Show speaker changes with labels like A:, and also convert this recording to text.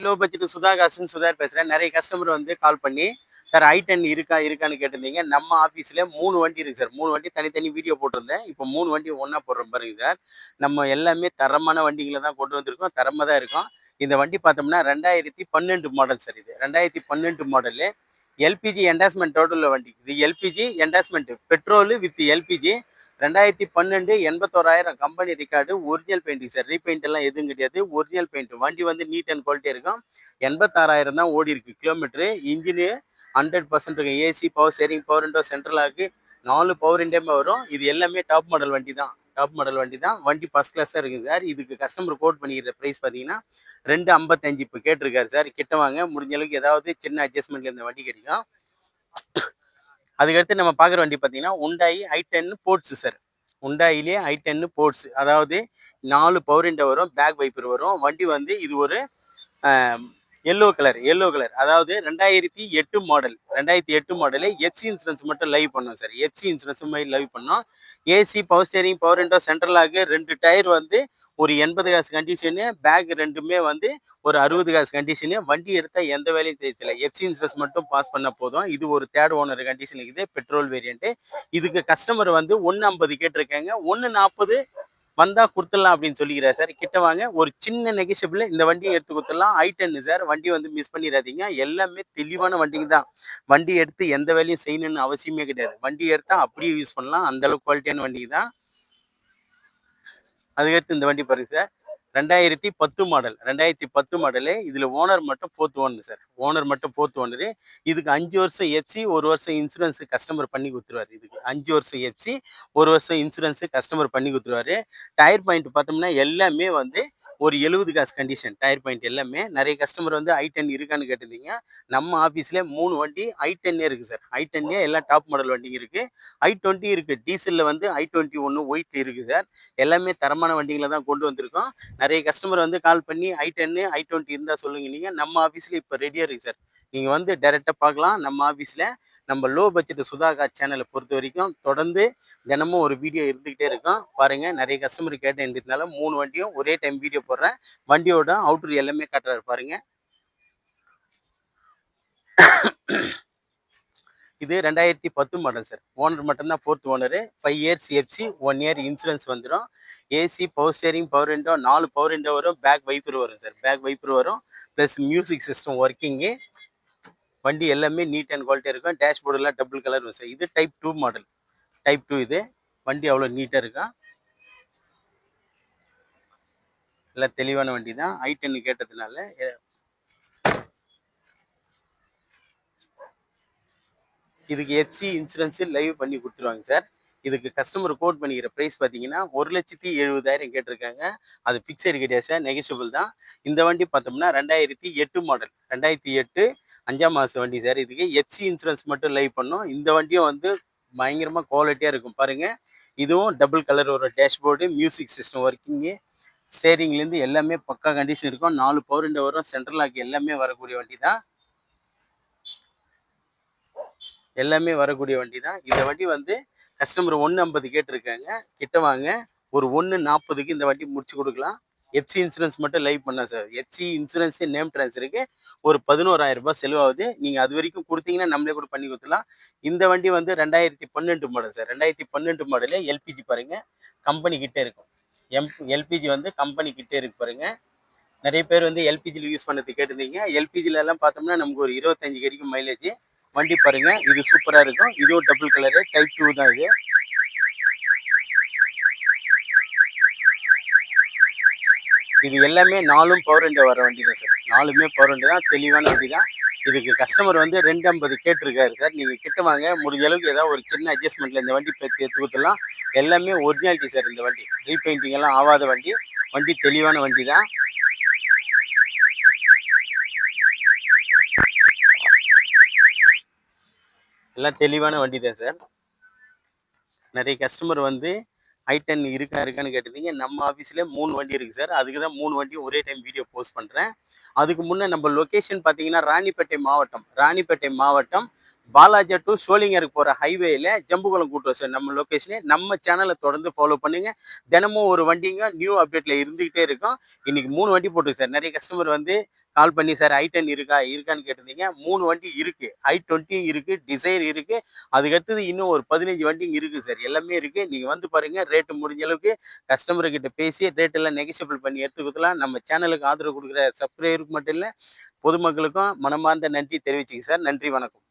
A: Low budget சுதாகாசன் Sutar பேசுகிறேன். நிறைய customer வந்து கால் பண்ணி சார் i10 இருக்கான்னு கேட்டிருந்தீங்க. நம்ம ஆஃபீஸில் 3 வண்டி இருக்குது சார். 3 வண்டி தனித்தனி வீடியோ போட்டிருந்தேன். இப்போ 3 வண்டி ஒன்றா போடுறோம் பாருங்க சார். நம்ம எல்லாமே தரமான வண்டிகளை தான் கொண்டு வந்திருக்கோம். தரமாக தான் இருக்கும். இந்த வண்டி பார்த்தோம்னா 2012 மாடல் சார். இது 2012 மாடலு. எல்பிஜி என்டாஸ்மெண்ட்டோடு உள்ள வண்டி. இது LPG endorsement petrol with LPG. 2012 81,000 company record. Original painting sir. Repaint எல்லாம் எதுவும் கிடையாது. Original paint. வண்டி வந்து நீட் அண்ட் குவாலிட்டி இருக்கும். 86,000 தான் ஓடி இருக்கு கிலோமீட்டரு. இன்ஜினு 100% இருக்கு. AC, power steering, power window, central lock, 4 power விண்டோமே வரும். இது எல்லாமே டாப் மாடல் வண்டி தான். டாப் மாடல் வண்டி தான். வண்டி ஃபர்ஸ்ட் கிளாஸ் தான் இருக்குது சார். இதுக்கு கஸ்டமர் கோட் பண்ணிக்கிற ப்ரைஸ் பார்த்தீங்கன்னா 2,55 இப்போ கேட்டிருக்காரு சார். கிட்ட வாங்க, முடிஞ்ச அளவுக்கு ஏதாவது சின்ன அட்ஜஸ்ட்மெண்ட்ல இந்த வண்டி கிடைக்கும். அதுக்கடுத்து நம்ம பார்க்குற வண்டி பார்த்தீங்கன்னா உண்டாயி i10 போர்ட்ஸ் சார். உண்டாயிலே i10 போர்ட்ஸ். அதாவது 4 பவர் விண்டோ வரும், பேக் வைப்பர் வரும். வண்டி வந்து இது ஒரு எல்லோ கலர். அதாவது 2008 மாடல். 2008 மாடலு. எஃப்சி இன்சூரன்ஸ் மட்டும் லைவ் பண்ணோம் சார். எஃப்சி இன்சூரன்ஸ் மாதிரி லைவ் பண்ணோம். AC, power steering, power window, central lock, 2 tyre வந்து ஒரு 80 காசு கண்டிஷனு. பேக் ரெண்டுமே வந்து ஒரு 60 காசு கண்டிஷனு. வண்டி எடுத்தால் எந்த வேலையும் தெரியல. எஃப்சி இன்சூரன்ஸ் மட்டும் பாஸ் பண்ண போதும். இது ஒரு தேர்ட் ஓனர் கண்டிஷன் இருக்குது. Petrol variant. இதுக்கு கஸ்டமர் வந்து 1,50 கேட்டிருக்காங்க. 1,40 வந்தா கொடுத்துடலாம் அப்படின்னு சொல்லிக்கிறார் சார். கிட்ட வாங்க, ஒரு சின்ன நெகிஷபிள் இந்த வண்டியை எடுத்து கொடுத்துடலாம். i10 sir. வண்டி வந்து மிஸ் பண்ணிடாதீங்க. எல்லாமே தெளிவான வண்டிங்க தான். வண்டி எடுத்து எந்த வேலையும் செய்யணும்னு அவசியமே கிடையாது. வண்டி எடுத்தா அப்படியே யூஸ் பண்ணலாம். அந்த அளவுக்கு குவாலிட்டியான வண்டிங்க தான். அதுக்கடுத்து இந்த வண்டி பாருங்க சார். 2010 மாடல். 2010 மாடலு. இதுல ஓனர் மட்டும் 4th ஓனர் சார். ஓனர் மட்டும் 4th ஓனரு. இதுக்கு 5 வருஷம் எஃப்சி, 1 வருஷம் இன்சூரன்ஸ் கஸ்டமர் பண்ணி கொடுத்துருவாரு. இதுக்கு 5 வருஷம் எஃப்சி, 1 வருஷம் இன்சூரன்ஸ் கஸ்டமர் பண்ணி கொடுத்துருவாரு. டயர் பாயிண்ட் பார்த்தோம்னா எல்லாமே வந்து ஒரு 70 காசு கண்டிஷன். டயர் பாயிண்ட் எல்லாமே. நிறைய கஸ்டமர் வந்து i10 இருக்கான்னு கேட்டிருந்தீங்க. நம்ம ஆஃபீஸில் 3 வண்டி i10 இருக்கு சார். i10 எல்லாம் டாப் மாடல் வண்டிங்க இருக்கு. i20 இருக்கு. டீசலில் வந்து i21 ஒயிட் இருக்கு சார். எல்லாமே தரமான வண்டிகளை தான் கொண்டு வந்திருக்கோம். நிறைய கஸ்டமர் வந்து கால் பண்ணி i10 i20 இருந்தால் சொல்லுங்க. நீங்கள் நம்ம ஆஃபீஸில் இப்போ ரெடியாக இருக்குது சார். நீங்கள் வந்து டைரெக்டாக பார்க்கலாம் நம்ம ஆஃபீஸில். நம்ம லோ பட்ஜெட் சுதாகா சேனலை பொறுத்த வரைக்கும் தொடர்ந்து தினமும் ஒரு வீடியோ இருந்துக்கிட்டே இருக்கும். பாருங்கள், நிறைய கஸ்டமர் கேட்டதுனால 3 வண்டியும் ஒரே டைம் வீடியோ போடுறேன். வண்டியோட அவுட்ரு எல்லாமே காட்டுறாரு பாருங்க. இது 2010 மாடல் சார். ஓனர் மட்டும்தான் 4th owner. 5 years FC, 1 year insurance வந்துடும். AC, power steering, power window, 4 power window வரும். பேக் வைப்பர் வரும் சார். பேக் வைப்பர் வரும். Plus music system working. வண்டி எல்லாமே நீட் அண்ட் குவாலிட்டியாக இருக்கும். டேஷ்போர்டெல்லாம் டபுள் கலர் வரும் சார். இது டைப் 2 மாடல். டைப் 2 இது. வண்டி அவ்வளோ நீட்டாக இருக்கும். எல்லாம் தெளிவான வண்டி தான். i10 கேட்டதுனால இதுக்கு எஃப்சி இன்சூரன்ஸ் லைவ் பண்ணி கொடுத்துருவாங்க சார். இதுக்கு கஸ்டமர் கோட் பண்ணிக்கிற ப்ரைஸ் பார்த்தீங்கன்னா 1,70,70,000 கேட்டிருக்காங்க. அது ஃபிக்ஸட் கிடையாது சார், நெகஷியபிள் தான். இந்த வண்டி பார்த்தோம்னா 2008 மாடல். 2008 5ஆம் மாதம் வண்டி சார். இதுக்கு எஃப்சி இன்சூரன்ஸ் மட்டும் லைவ் பண்ணோம். இந்த வண்டியும் வந்து பயங்கரமாக குவாலிட்டியாக இருக்கும் பாருங்கள். இதுவும் டபுள் கலர் ஒரு டேஷ்போர்டு, மியூசிக் சிஸ்டம் ஒர்க்கிங்கு, ஸ்டேரிங்லேருந்து எல்லாமே பக்கா கண்டிஷன் இருக்கும். 4 பவர் விண்டோ வரும். சென்ட்ரல் லாக் எல்லாமே வரக்கூடிய வண்டி தான். எல்லாமே வரக்கூடிய வண்டி தான். இந்த வண்டி வந்து கஸ்டமர் 1,50 கேட்டிருக்காங்க. கிட்ட வாங்க, ஒரு 1,40க்கு இந்த வண்டி முடிச்சு கொடுக்கலாம். எஃப்சி இன்சூரன்ஸ் மட்டும் லைவ் பண்ணலாம் சார். எஃப்சி இன்சூரன்ஸ் நேம் ட்ரான்ஸ்ஃபருக்கு ஒரு 11,000 ரூபாய் செலவாகுது. நீங்கள் அது வரைக்கும் கொடுத்தீங்கன்னா நம்மளே கூட பண்ணி கொடுத்துலாம். இந்த வண்டி வந்து 2012 மாடல் சார். 2012 மாடலு. எல்பிஜி பாருங்க, கம்பெனி கிட்டே இருக்கும். எல்பிஜி வந்து கம்பெனி கிட்டே இருக்கு பாருங்க. நிறைய பேர் வந்து எல்பிஜியில் யூஸ் பண்ணது கேட்டிருந்தீங்க. எல்பிஜில எல்லாம் பார்த்தோம்னா நமக்கு ஒரு 25 கிடைக்கும் மைலேஜ். வண்டி பாருங்க, இது சூப்பரா இருக்கும். இதுவும் டபுள் கலரு, டைப் 2 தான் இது. இது எல்லாமே 4 பவர் விண்டோ வர வண்டி தான் சார். 4மே பவர் விண்டோ தான். தெளிவான வண்டி தான். இதுக்கு கஸ்டமர் வந்து 2,50 கேட்டிருக்காரு சார். நீங்கள் கிட்ட வாங்க, முடிஞ்ச அளவுக்கு ஏதாவது ஒரு சின்ன அட்ஜஸ்ட்மெண்ட்டில் இந்த வண்டி எடுத்து கொடுத்துடலாம். எல்லாமே ஒரிஜினாலிட்டி சார். இந்த வண்டி ரீபெயிண்டிங் எல்லாம் ஆகாத வண்டி. வண்டி தெளிவான வண்டி தான். எல்லாம் தெளிவான வண்டி தான் சார். நிறைய கஸ்டமர் வந்து i10 இருக்கான்னு கேட்டிருந்தீங்க. நம்ம ஆஃபீஸில் 3 வண்டி இருக்குது சார். அதுக்கு தான் 3 வண்டியும் ஒரே டைம் வீடியோ போஸ்ட் பண்ணுறேன். அதுக்கு முன்னே நம்ம லொக்கேஷன் பார்த்தீங்கன்னா ராணிப்பேட்டை மாவட்டம். பாலாஜா டு சோளிங்கருக்கு போகிற ஹைவேல ஜம்புகுளம் கூட்டுறோம் சார் நம்ம லொக்கேஷனு. நம்ம சேனலை தொடர்ந்து ஃபாலோ பண்ணுங்க. தினமும் ஒரு வண்டிங்க நியூ அப்டேட்ல இருந்துகிட்டே இருக்கும். இன்னைக்கு 3 வண்டி போட்டுருக்கு சார். நிறைய கஸ்டமர் வந்து கால் பண்ணி சார் i10 இருக்கான்னு கேட்டிருந்தீங்க. 3 வண்டி இருக்கு. i20 இருக்கு, டிசைர் இருக்கு. அதுக்கடுத்தது இன்னும் ஒரு 15 வண்டிங்க இருக்கு சார். எல்லாமே இருக்கு. நீங்க வந்து பாருங்க. ரேட்டு முடிஞ்ச அளவுக்கு கஸ்டமர் கிட்ட பேசி ரேட் எல்லாம் நெகோஷியபிள் பண்ணி எடுத்துக்கலாம். நம்ம சேனலுக்கு ஆதரவு கொடுக்குற சப்ஸ்கிரைபருக்கு மட்டும் இல்ல, பொதுமக்களுக்கும் மனமார்ந்த நன்றி தெரிவிச்சுக்க சார். நன்றி, வணக்கம்.